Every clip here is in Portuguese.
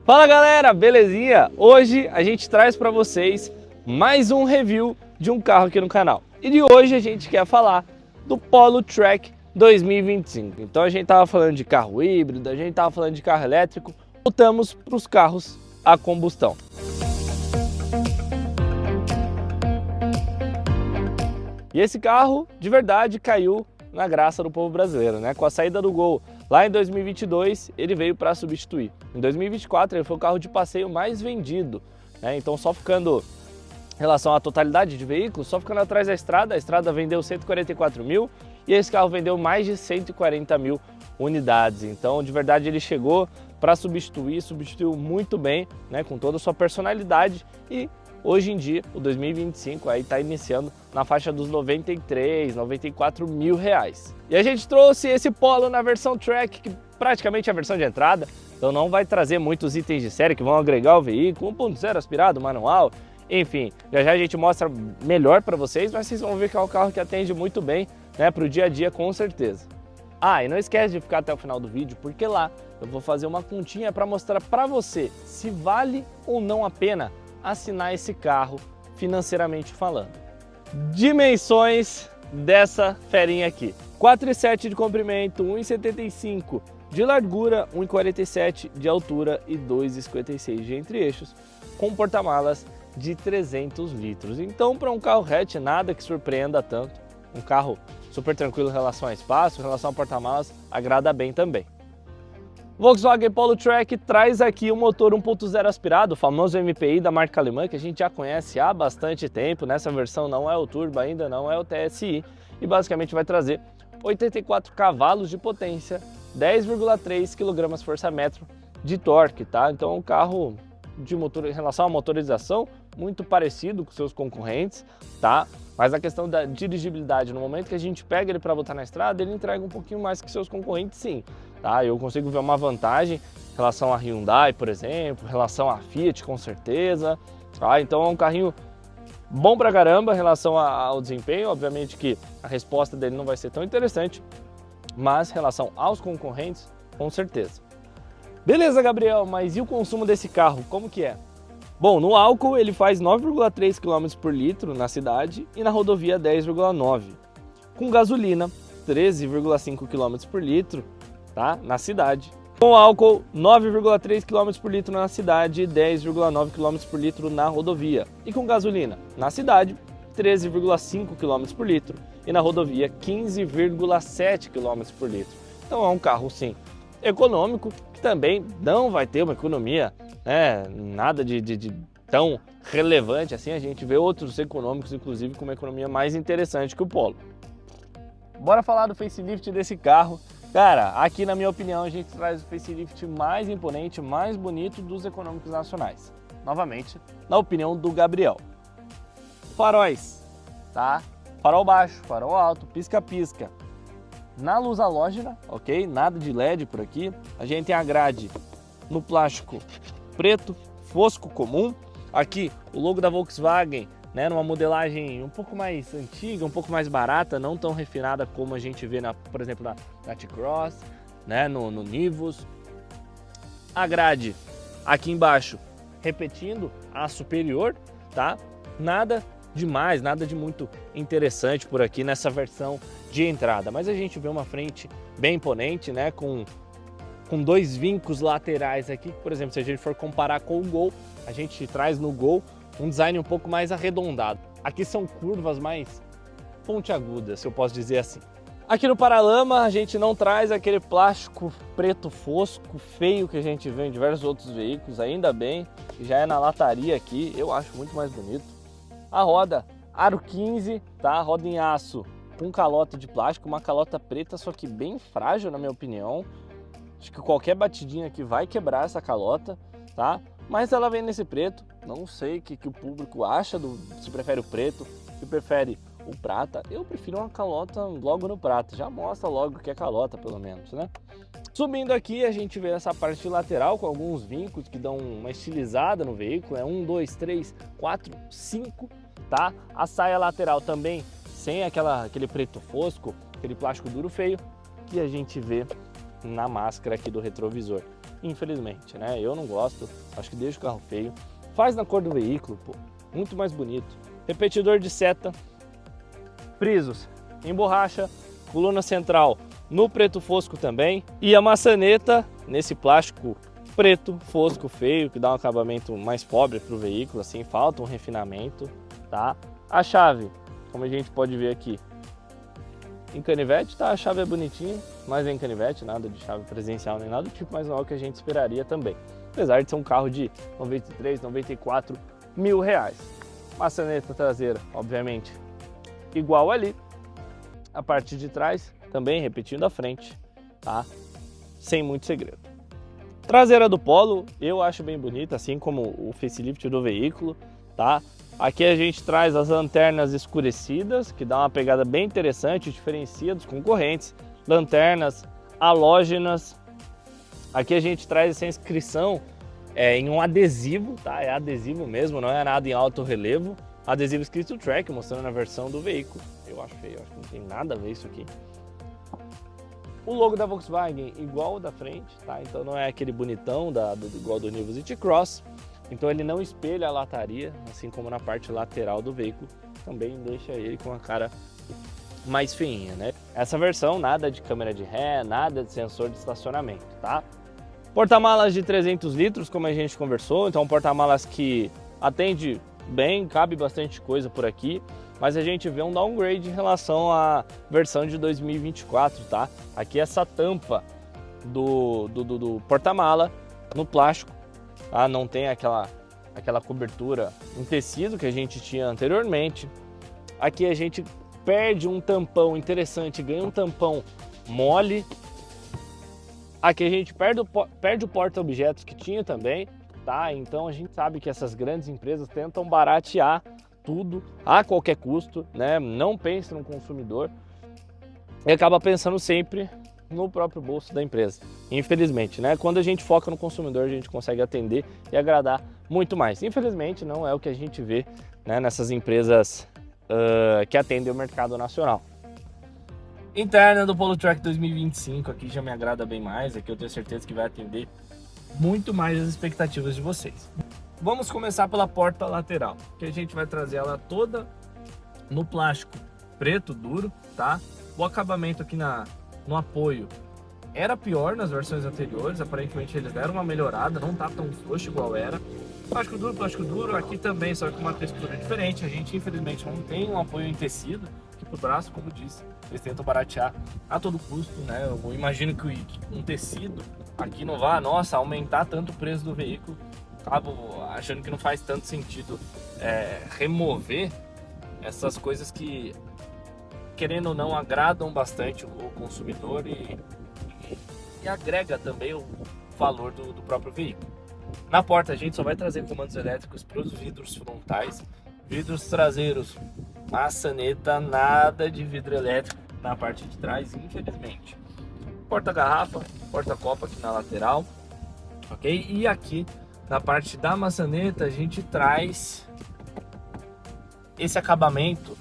Fala galera, belezinha? Hoje a gente traz para vocês mais um review de um carro aqui no canal. E de hoje a gente quer falar do Polo Track 2025. Então a gente tava falando de carro híbrido, a gente tava falando de carro elétrico, voltamos para os carros a combustão. E esse carro de verdade caiu na graça do povo brasileiro, né? Com a saída do Gol lá em 2022, ele veio para substituir. Em 2024, ele foi o carro de passeio mais vendido, né? Então, só ficando, em relação à totalidade de veículos, só ficando atrás da estrada, a estrada vendeu 144 mil e esse carro vendeu mais de 140 mil unidades. Então, de verdade, ele chegou para substituir, substituiu muito bem, né? Com toda a sua personalidade e hoje em dia, o 2025 aí está iniciando na faixa dos 93, 94 mil reais. E a gente trouxe esse Polo na versão Track, que praticamente é a versão de entrada, então não vai trazer muitos itens de série que vão agregar o veículo, 1.0 aspirado, manual, enfim, já a gente mostra melhor para vocês, mas vocês vão ver que é um carro que atende muito bem, né, para o dia a dia com certeza. Ah, e não esquece de ficar até o final do vídeo, porque lá eu vou fazer uma continha para mostrar para você se vale ou não a pena assinar esse carro financeiramente falando. Dimensões dessa ferinha aqui: 4,7 de comprimento, 1,75 de largura, 1,47 de altura e 2,56 de entre-eixos, com porta-malas de 300 litros. Então, para um carro hatch, nada que surpreenda tanto. Um carro super tranquilo em relação a espaço, em relação a porta-malas, agrada bem também. Volkswagen Polo Track traz aqui um motor 1.0 aspirado, o famoso MPI da marca alemã, que a gente já conhece há bastante tempo. Nessa versão não é o Turbo ainda, não é o TSI, e basicamente vai trazer 84 cavalos de potência, 10,3 kgfm de torque, tá? Então é um carro de motor, em relação à motorização, muito parecido com seus concorrentes, tá? Mas a questão da dirigibilidade, no momento que a gente pega ele para botar na estrada, ele entrega um pouquinho mais que seus concorrentes, sim. Tá? Eu consigo ver uma vantagem em relação a Hyundai, por exemplo, em relação a Fiat, com certeza. Tá? Então é um carrinho bom pra caramba em relação ao desempenho. Obviamente que a resposta dele não vai ser tão interessante, mas em relação aos concorrentes, com certeza. Beleza, Gabriel, mas e o consumo desse carro, como que é? Bom, no álcool ele faz 9,3 km por litro na cidade e na rodovia 10,9. Com gasolina, 13,5 km por litro, tá? Na cidade. Com álcool, 9,3 km por litro na cidade e 10,9 km por litro na rodovia. E com gasolina, na cidade, 13,5 km por litro e na rodovia 15,7 km por litro. Então é um carro, sim, econômico, que também não vai ter uma economia, nada de tão relevante assim. A gente vê outros econômicos, inclusive, com uma economia mais interessante que o Polo. Bora falar do facelift desse carro. Cara, aqui na minha opinião a gente traz o facelift mais imponente, mais bonito dos econômicos nacionais. Novamente, na opinião do Gabriel. Faróis, tá? Farol baixo, farol alto, pisca-pisca. Na luz halógena, ok? Nada de LED por aqui. A gente tem a grade no plástico preto, fosco comum. Aqui o logo da Volkswagen, né, numa modelagem um pouco mais antiga, um pouco mais barata, não tão refinada como a gente vê, por exemplo, na T-Cross, né, no Nivus. A grade aqui embaixo repetindo a superior, tá? Nada demais, nada de muito interessante por aqui nessa versão de entrada, mas a gente vê uma frente bem imponente, né, com dois vincos laterais aqui. Por exemplo, se a gente for comparar com o Gol, a gente traz no Gol um design um pouco mais arredondado. Aqui são curvas mais pontiagudas, se eu posso dizer assim. Aqui no paralama a gente não traz aquele plástico preto fosco, feio, que a gente vê em diversos outros veículos, ainda bem, que já é na lataria aqui, eu acho muito mais bonito. A roda, aro 15, tá? Roda em aço com calota de plástico, uma calota preta, só que bem frágil na minha opinião. Acho que qualquer batidinha aqui vai quebrar essa calota, tá? Mas ela vem nesse preto, não sei o que o público acha, se prefere o preto, se prefere o prata. Eu prefiro uma calota logo no prata, já mostra logo que é calota pelo menos, né? Subindo aqui a gente vê essa parte lateral com alguns vincos que dão uma estilizada no veículo, é 1, 2, 3, 4, 5, tá? A saia lateral também sem aquele preto fosco, aquele plástico duro feio que a gente vê na máscara aqui do retrovisor. infelizmente, né? Eu não gosto, acho que deixa o carro feio. Faz na cor do veículo, pô, muito mais bonito. Repetidor de seta, frisos em borracha, coluna central no preto fosco também, e a maçaneta nesse plástico preto fosco feio, que dá um acabamento mais pobre para o veículo, assim, falta um refinamento, tá? A chave, como a gente pode ver aqui, em canivete, tá? A chave é bonitinha, mas é em canivete, nada de chave presencial nem nada do tipo, mas não é o que a gente esperaria também. Apesar de ser um carro de 93, 94 mil reais. Maçaneta traseira, obviamente, igual ali. A parte de trás, também repetindo a frente, tá? Sem muito segredo. Traseira do Polo, eu acho bem bonita, assim como o facelift do veículo, tá? Aqui a gente traz as lanternas escurecidas, que dá uma pegada bem interessante, diferencia dos concorrentes. Lanternas halógenas. Aqui a gente traz essa inscrição em um adesivo, tá? É adesivo mesmo, não é nada em alto relevo. Adesivo escrito Track, mostrando a versão do veículo. Eu acho feio, acho que não tem nada a ver isso aqui. O logo da Volkswagen igual o da frente, tá? Então não é aquele bonitão igual do Nivus e T-Cross. Então ele não espelha a lataria, assim como na parte lateral do veículo. Também deixa ele com a cara mais feinha, né? Essa versão, nada de câmera de ré, nada de sensor de estacionamento, tá? Porta-malas de 300 litros, como a gente conversou. Então porta-malas que atende bem, cabe bastante coisa por aqui. Mas a gente vê um downgrade em relação à versão de 2024, tá? Aqui essa tampa do porta-mala no plástico, tá? Não tem aquela cobertura em tecido que a gente tinha anteriormente. Aqui a gente perde um tampão interessante, ganha um tampão mole. Aqui a gente perde o porta-objetos que tinha também, tá? Então a gente sabe que essas grandes empresas tentam baratear tudo a qualquer custo, né? Não pensa no consumidor e acaba pensando sempre no próprio bolso da empresa. Infelizmente, né? Quando a gente foca no consumidor, a gente consegue atender e agradar muito mais. Infelizmente, não é o que a gente vê, né, nessas empresas que atendem o mercado nacional. Interna do Polo Track 2025, aqui já me agrada bem mais, aqui eu tenho certeza que vai atender muito mais as expectativas de vocês. Vamos começar pela porta lateral, que a gente vai trazer ela toda no plástico preto duro, tá? O acabamento aqui no apoio era pior nas versões anteriores, aparentemente eles deram uma melhorada, não tá tão frouxo igual era. Plástico duro, aqui também, só que uma textura diferente. A gente infelizmente não tem um apoio em tecido aqui pro braço, como disse. Eles tentam baratear a todo custo, né? Eu imagino que um tecido aqui não vá, nossa, aumentar tanto o preço do veículo. Acabo achando que não faz tanto sentido remover essas coisas que, querendo ou não, agradam bastante o consumidor e agrega também o valor do próprio veículo. Na porta a gente só vai trazer comandos elétricos para os vidros frontais, vidros traseiros, maçaneta, nada de vidro elétrico na parte de trás, infelizmente. Porta-garrafa, porta-copa aqui na lateral, ok? E aqui na parte da maçaneta a gente traz esse acabamento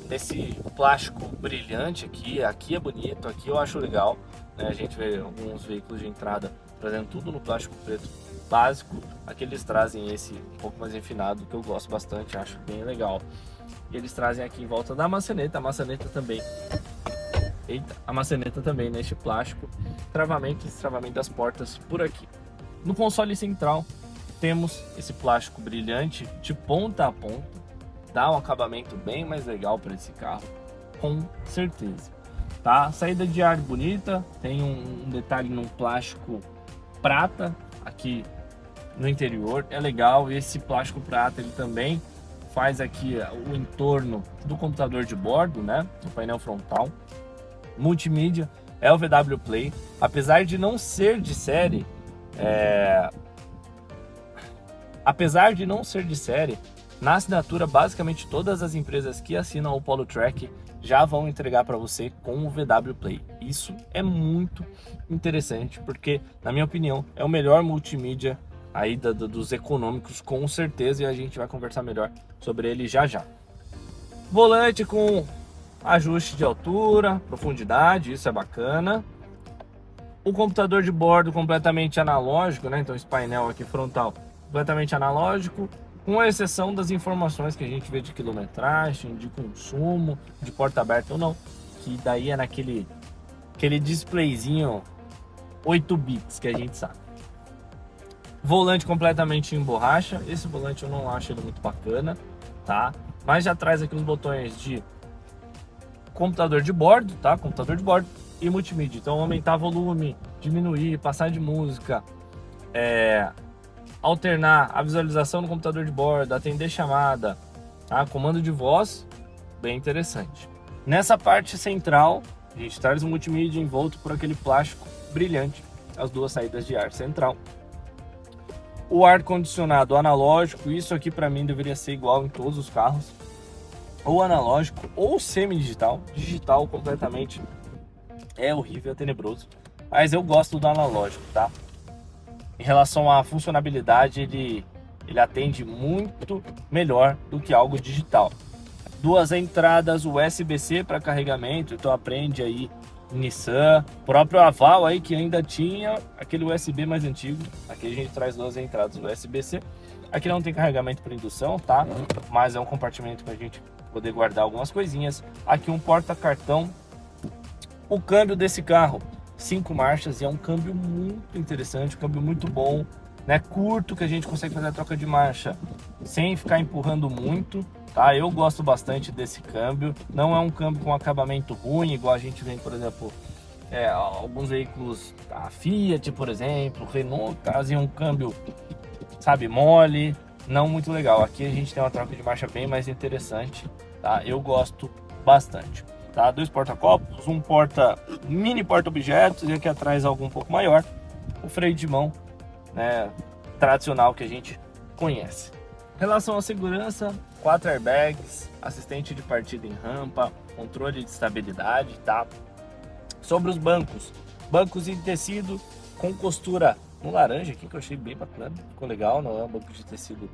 desse plástico brilhante aqui é bonito, aqui eu acho legal, né? A gente vê alguns veículos de entrada trazendo tudo no plástico preto básico, aqui eles trazem esse um pouco mais refinado, que eu gosto bastante, acho bem legal. E eles trazem aqui em volta da maçaneta, a maçaneta também neste plástico, travamento e destravamento das portas por aqui. No console central temos esse plástico brilhante de ponta a ponta, dá um acabamento bem mais legal para esse carro, com certeza. Tá? Saída de ar bonita, tem um detalhe no plástico prata aqui no interior, é legal. Esse plástico prata ele também faz aqui o entorno do computador de bordo, né? O painel frontal. Multimídia é o VW Play, apesar de não ser de série, na assinatura basicamente todas as empresas que assinam o Polo Track já vão entregar para você com o VW Play. Isso é muito interessante, porque na minha opinião é o melhor multimídia aí dos econômicos, com certeza, e a gente vai conversar melhor sobre ele já já. Volante com ajuste de altura, profundidade, isso é bacana. O computador de bordo completamente analógico, né? Então esse painel aqui frontal completamente analógico, com exceção das informações que a gente vê de quilometragem, de consumo, de porta aberta ou não, que daí é aquele displayzinho 8 bits que a gente sabe. Volante completamente em borracha. Esse volante eu não acho ele muito bacana, tá? Mas já traz aqui os botões de computador de bordo, tá? Computador de bordo e multimídia. Então aumentar volume, diminuir, passar de música, alternar a visualização no computador de bordo, atender chamada, tá? Comando de voz, bem interessante. Nessa parte central, a gente traz o multimídia envolto por aquele plástico brilhante, as duas saídas de ar central. O ar-condicionado analógico, isso aqui para mim deveria ser igual em todos os carros, ou analógico ou semi-digital. Digital completamente é horrível, é tenebroso, mas eu gosto do analógico, tá? Em relação à funcionalidade, ele atende muito melhor do que algo digital. Duas entradas USB-C para carregamento, então aprende aí Nissan, próprio Aval aí que ainda tinha aquele USB mais antigo. Aqui a gente traz duas entradas USB-C. Aqui não tem carregamento por indução, tá? Mas é um compartimento para a gente poder guardar algumas coisinhas. Aqui um porta-cartão. O câmbio desse carro, 5 marchas, e é um câmbio muito interessante, um câmbio muito bom, né? Curto, que a gente consegue fazer a troca de marcha sem ficar empurrando muito. Tá, eu gosto bastante desse câmbio. Não é um câmbio com acabamento ruim, igual a gente vê, por exemplo, alguns veículos, a Fiat, por exemplo, Renault, trazem um câmbio, sabe, mole, não muito legal. Aqui a gente tem uma troca de marcha bem mais interessante, tá? Eu gosto bastante, tá? Dois porta-copos, um mini porta-objetos e aqui atrás algo um pouco maior. O freio de mão, né, tradicional que a gente conhece. Em relação à segurança, 4 airbags, assistente de partida em rampa, controle de estabilidade, tá? Sobre os bancos, bancos em tecido com costura no laranja aqui, que eu achei bem bacana, ficou legal, não é um banco de tecido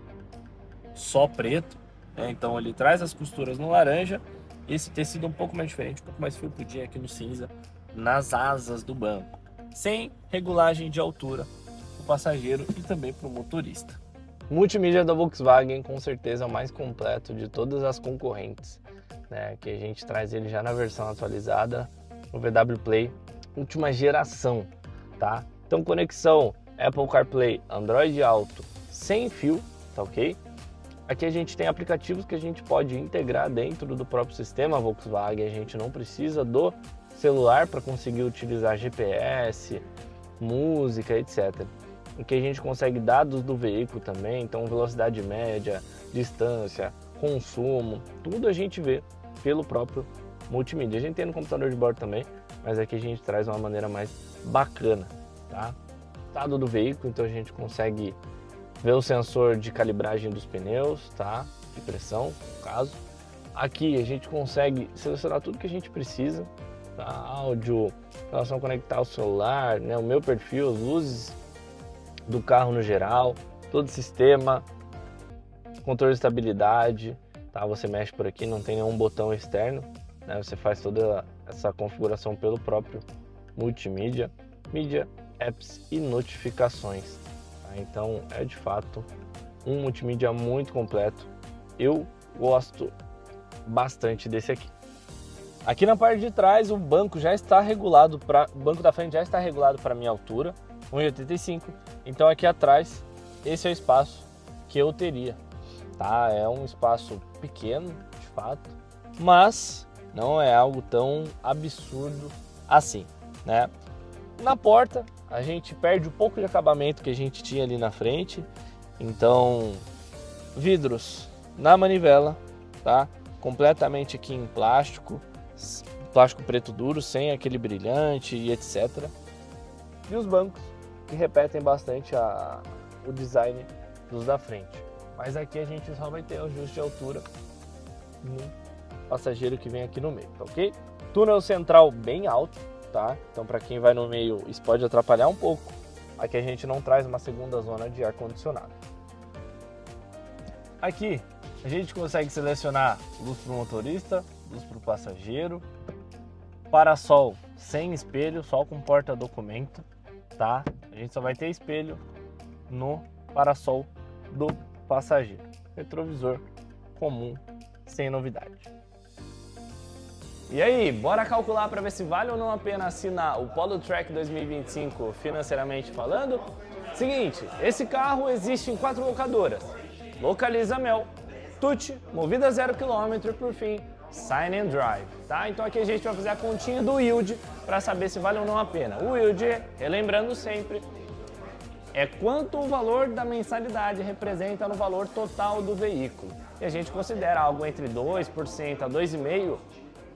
só preto, né? Então ele traz as costuras no laranja, esse tecido é um pouco mais diferente, um pouco mais felpudinho aqui no cinza, nas asas do banco, sem regulagem de altura para o passageiro e também para o motorista. Multimídia da Volkswagen com certeza é o mais completo de todas as concorrentes, né? Que a gente traz ele já na versão atualizada, o VW Play última geração, tá? Então conexão Apple CarPlay, Android Auto, sem fio, tá ok? Aqui a gente tem aplicativos que a gente pode integrar dentro do próprio sistema Volkswagen, a gente não precisa do celular para conseguir utilizar GPS, música, etc. Em que a gente consegue dados do veículo também, então velocidade média, distância, consumo, tudo a gente vê pelo próprio multimídia. A gente tem no computador de bordo também, mas aqui a gente traz uma maneira mais bacana, tá? Estado do veículo, então a gente consegue ver o sensor de calibragem dos pneus, tá? De pressão, no caso. Aqui a gente consegue selecionar tudo que a gente precisa, tá? Áudio, relação a conectar o celular, né? O meu perfil, as luzes do carro no geral, todo o sistema, controle de estabilidade, tá? Você mexe por aqui, não tem nenhum botão externo, né? Você faz toda essa configuração pelo próprio multimídia, mídia, apps e notificações, tá? Então é de fato um multimídia muito completo. Eu gosto bastante desse aqui. Aqui na parte de trás o banco já está regulado o banco da frente já está regulado para minha altura, 1,85. Então aqui atrás, esse é o espaço que eu teria, tá? É um espaço pequeno, de fato, mas não é algo tão absurdo assim, né? Na porta, a gente perde um pouco de acabamento que a gente tinha ali na frente. Então, vidros na manivela, tá? Completamente aqui em plástico preto duro, sem aquele brilhante e etc. E os bancos que repetem bastante o design dos da frente. Mas aqui a gente só vai ter ajuste de altura no passageiro que vem aqui no meio, tá ok? Túnel central bem alto, tá? Então para quem vai no meio isso pode atrapalhar um pouco. Aqui a gente não traz uma segunda zona de ar-condicionado. Aqui a gente consegue selecionar luz para o motorista, luz para o passageiro, Parasol sem espelho, só com porta-documento, tá? A gente só vai ter espelho no parasol do passageiro. Retrovisor comum, sem novidade. E aí, bora calcular para ver se vale ou não a pena assinar o Polo Track 2025 financeiramente falando? Seguinte, esse carro existe em 4 locadoras: Localiza Mel, Tucci, Movida 0 km, por fim, Sign and Drive, tá? Então aqui a gente vai fazer a continha do yield para saber se vale ou não a pena. O yield, relembrando sempre, é quanto o valor da mensalidade representa no valor total do veículo. E a gente considera algo entre 2% a 2,5%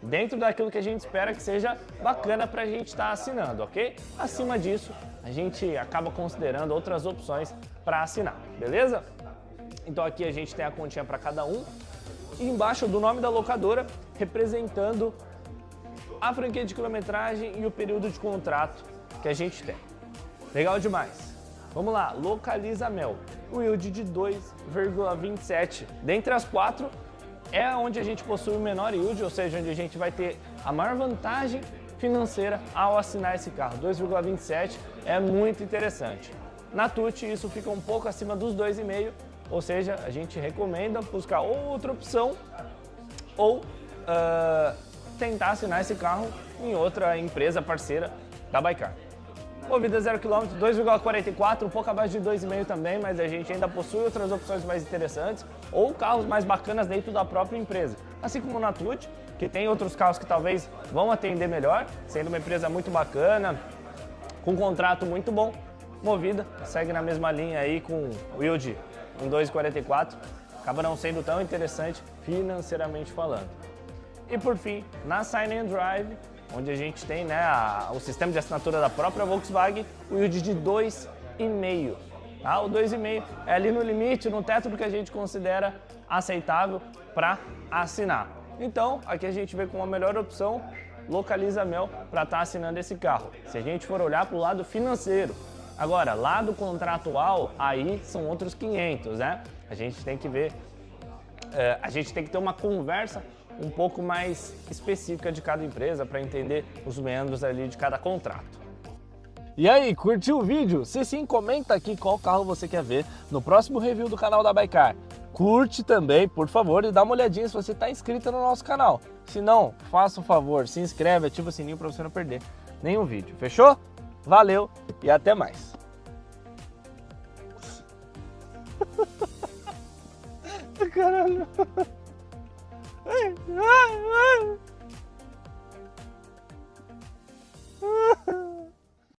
dentro daquilo que a gente espera que seja bacana para a gente estar assinando, ok? Acima disso, a gente acaba considerando outras opções para assinar, beleza? Então aqui a gente tem a continha para cada um e embaixo do nome da locadora representando a franquia de quilometragem e o período de contrato que a gente tem. Legal demais. Vamos lá, Localiza Mel, o yield de 2,27. Dentre as 4, é onde a gente possui o menor yield, ou seja, onde a gente vai ter a maior vantagem financeira ao assinar esse carro. 2,27 é muito interessante. Na Tucci isso fica um pouco acima dos 2,5, ou seja, a gente recomenda buscar outra opção ou tentar assinar esse carro em outra empresa parceira da Baikar. Movida 0 km, 2,44, um pouco abaixo de 2,5 também, mas a gente ainda possui outras opções mais interessantes ou carros mais bacanas dentro da própria empresa. Assim como na Tucci, que tem outros carros que talvez vão atender melhor, sendo uma empresa muito bacana, com um contrato muito bom. Movida segue na mesma linha aí com o yield em 2,44, acaba não sendo tão interessante financeiramente falando. E por fim, na Sign and Drive, onde a gente tem, né, o sistema de assinatura da própria Volkswagen, o yield de 2,5. Tá? O 2,5 é ali no limite, no teto do que a gente considera aceitável para assinar. Então, aqui a gente vê como a melhor opção, Localiza Mel para estar assinando esse carro. Se a gente for olhar para o lado financeiro, agora, lado contratual, aí são outros 500, né? A gente tem que ver, a gente tem que ter uma conversa um pouco mais específica de cada empresa para entender os meandros ali de cada contrato. E aí, curtiu o vídeo? Se sim, comenta aqui qual carro você quer ver no próximo review do canal da Baikar. Curte também, por favor, e dá uma olhadinha se você está inscrito no nosso canal. Se não, faça um favor, se inscreve, ativa o sininho para você não perder nenhum vídeo. Fechou? Valeu e até mais. Caralho. Ai, ai, ai.